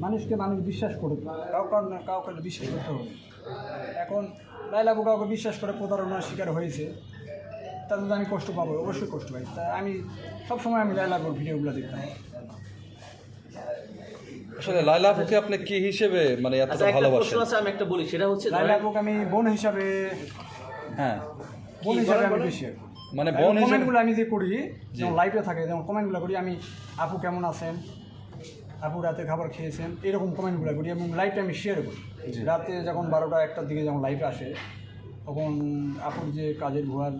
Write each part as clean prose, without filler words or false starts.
মানুষকে মানুষ বিশ্বাস করুক, কাউকে বিশ্বাস করতে হবে। এখন লাইলা আপু কাউকে বিশ্বাস করে প্রতারণার শিকার হয়েছে, তাতে তো আমি কষ্ট পাবো, অবশ্যই কষ্ট পাই। তা আমি সবসময় আমি লাইলা আপুর ভিডিওগুলো দেখতাম। আসলে লাইলা আপুকে আপনি কি হিসেবে মানে এতটা ভালোবাসেন? আমি একটা বলি, সেটা হচ্ছে লাইলা আপুকে আমি বোন হিসাবে, হ্যাঁ বোন হিসাবে আমি বেশি মানে বোন হিসেবে কমেন্টগুলো আমি যে করি, যেমন লাইভে থাকে, যেমন কমেন্টগুলো করি আমি, আপু কেমন আছেন, আপু রাতে খাবার খেয়েছেন, এরকম কমেন্টগুলো করি এবং লাইভটা আমি শেয়ার করি। রাতে যখন 12টা 1টার দিকে যখন লাইভে আসে, তখন আপুর যে কাজের ভুয়ার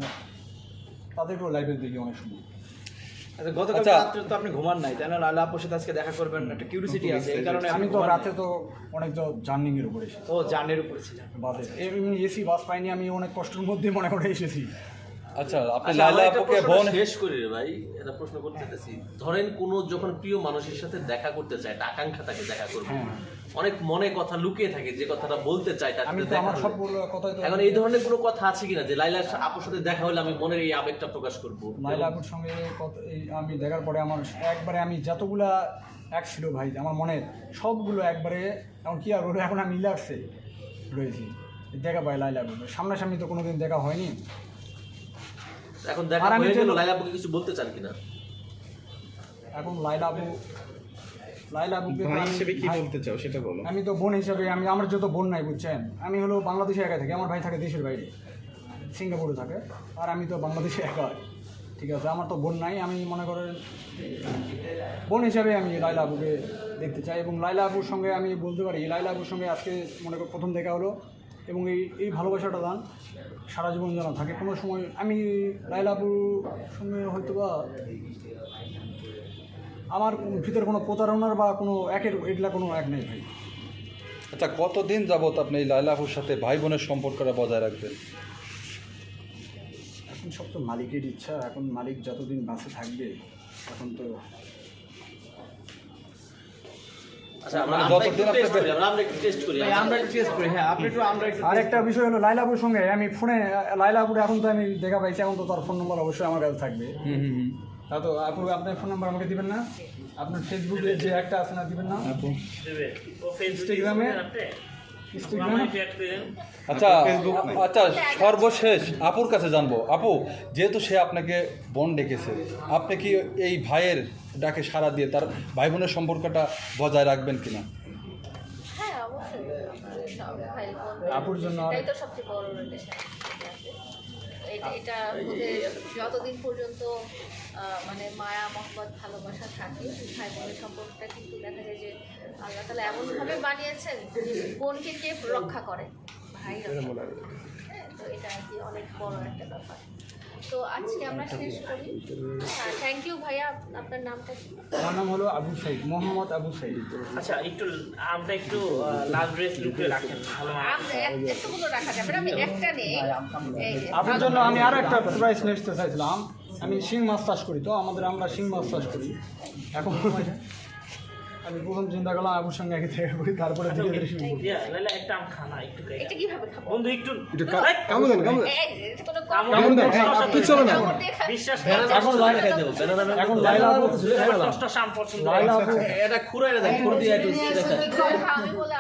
তাদেরকেও লাইভে দেখি অনেক সময়। আচ্ছা, গতকাল রাত্রে তো আপনি ঘুমান নাই, তাই না? লাইলা আপুর সাথে আজকে দেখা করবেন, একটা কিউরিসিটি আছে, এই কারণে আমি তো রাতে তো অনেক জার্নিংয়ের উপরে এসেছি, ও জার্নির উপরে ছিলেন বাসে এমনি এসি বাস পাইনি, আমি অনেক কষ্টের মধ্যে মনে করে এসেছি। আচ্ছা, আপনি লাইলা আপুকে বোন শেষ করি রে ভাই, এটা প্রশ্ন করতে চাইছি। ধরেন কোনো যখন প্রিয় মানুষের সাথে দেখা করতে চায়, একটা আকাঙ্ক্ষা থাকে দেখা করবে, অনেক মনে কথা লুকিয়ে থাকে, যে কথাটা বলতে চায় তার আমি সাথে তো দেখা আমার করবে। সবগুলো কথাই তো, এখন এই ধরনের কোনো কথা আছে কিনা যে লাইলার আপুর সাথে দেখা হলে আমি মনের এই আবেগটা প্রকাশ করবো? লাইলা আপুর সঙ্গে আমি দেখার পরে আমার একবারে, আমি যতগুলা এক ছিল ভাই আমার মনের, সবগুলো একবারে, এখন কি আর বলবো, এখন আমি রিল্যাক্সে রয়েছি। দেখা পাই লাইলা আপুর সামনাসামনি তো কোনোদিন দেখা হয়নি। এখন দেখা আর আমি হয়ে গেল, যে- লাইলা আপুকে কিছু বলতে চান কিনা? এখন লাইলা আপুকে ভাই হিসেবে কি বলতে চাও সেটা বলো। আমি তো বোন হিসাবে, আমার যত বোন নাই বুঝছেন, আমি হলো বাংলাদেশে একা থাকি, আমার ভাই থাকে দেশের বাইরে, সিঙ্গাপুরে থাকে, আর আমি তো বাংলাদেশে একা। ঠিক আছে, আমার তো বোন নাই, আমি মনে করেন বোন হিসাবে আমি লাইলা আপুকে দেখতে চাই। এবং লাইলা আপুর সঙ্গে আমি বলতে পারি, লাইলা আপুর সঙ্গে আজকে মনে করি প্রথম দেখা হলো, এবং এই ভালোবাসাটা দান সারা জীবন যেন থাকে। কোনো সময় আমি লাইলা আপুর সঙ্গে হয়তো বা আমার ভিতরে কোনো প্রতারণার বা কোনো এগুলা কোনো এক নেই ভাই। আচ্ছা, কতদিন যাবত আপনি এই লাইলা আপুর সাথে ভাই বোনের সম্পর্কটা বজায় রাখবেন? এখন সব তো মালিকের ইচ্ছা, এখন মালিক যতদিন বাঁচে থাকবে, এখন তো আচ্ছা, আমরা যতদিন একটু টেস্ট আপনি- করি, আমরা একটু টেস্ট করি। আমরা একটু টেস্ট করি। হ্যাঁ, আপনি একটু, আমরা একটু আর একটা বিষয় হলো লাইলাপুর সঙ্গে আমি ফোনে, লাইলাপুরে এখন তো আমি দেখা পাইছি, এখন তো তার ফোন নম্বর অবশ্যই আমার কাছে থাকবে। তা তো আপু আপনার ফোন নাম্বার আমাকে দিবেন না? আপনার ফেসবুকে যে একটা আছে না, দিবেন না? ইনস্টাগ্রামে আচ্ছা আচ্ছা, সর্বশেষ আপুর কাছে জানবো। আপু, যেহেতু সে আপনাকে বোন ডেকেছে, আপনি কি এই ভাইয়ের ডাকে সাড়া দিয়ে তার ভাই বোনের সম্পর্কটা বজায় রাখবেন কিনা? হ্যাঁ, অবশ্যই। আমার সব ভাই বোন, আপুর জন্য এটাই তো সবচেয়ে বড় রিলেশন। এটা ওদের যতদিন পর্যন্ত মানে মায়া মহব্বত ভালোবাসা থাকে, ভাই বোনের সম্পর্কটা কিন্তু দেখা যায় যে আল্লাহ তাআলা এমনভাবে বানিয়েছেন যে বোনকে কে রক্ষা করে, ভাই রক্ষা করে। হ্যাঁ, তো এটা আর কি অনেক বড় একটা ব্যাপার। তো আজকে আমরা শেষ করি। থ্যাংক ইউ ভাইয়া। আপনার নামটা কি? আমার নাম হলো আবু সাইদ, মোহাম্মদ আবু সাইদ। আচ্ছা, একটু আমরা একটু লাস্ট ড্রেস লুকে রাখেন, ভালো এতগুলো রাখা যাবে না, আমি একটা নেই। এই যে, আপনার জন্য আমি আরও একটা প্রাইস নিতে চাইছিলাম। আমি শিং মাছ চাষ করি, তো আমরা শিং মাছ চাষ করি। এখন আমি প্রথম চিন্তা করলাম আবুর সঙ্গে আগে দেখা করি, তারপরে ধীরে ধীরে শুরু করি। লাইলা একটা আম খানা একটু এটা কিভাবে খাবো বন্ধু, একটু কেমন দেন কেমন এই, এটা কোনো কেমন দেন কিছু হবে না। বিশ্বাস এখন লাইলা আপু, দশটা আম পছন্দ লাইলা আপু এটা খুঁড়াইলে দেন, খুঁড় দিয়ে একটু দেখা। আমি বলে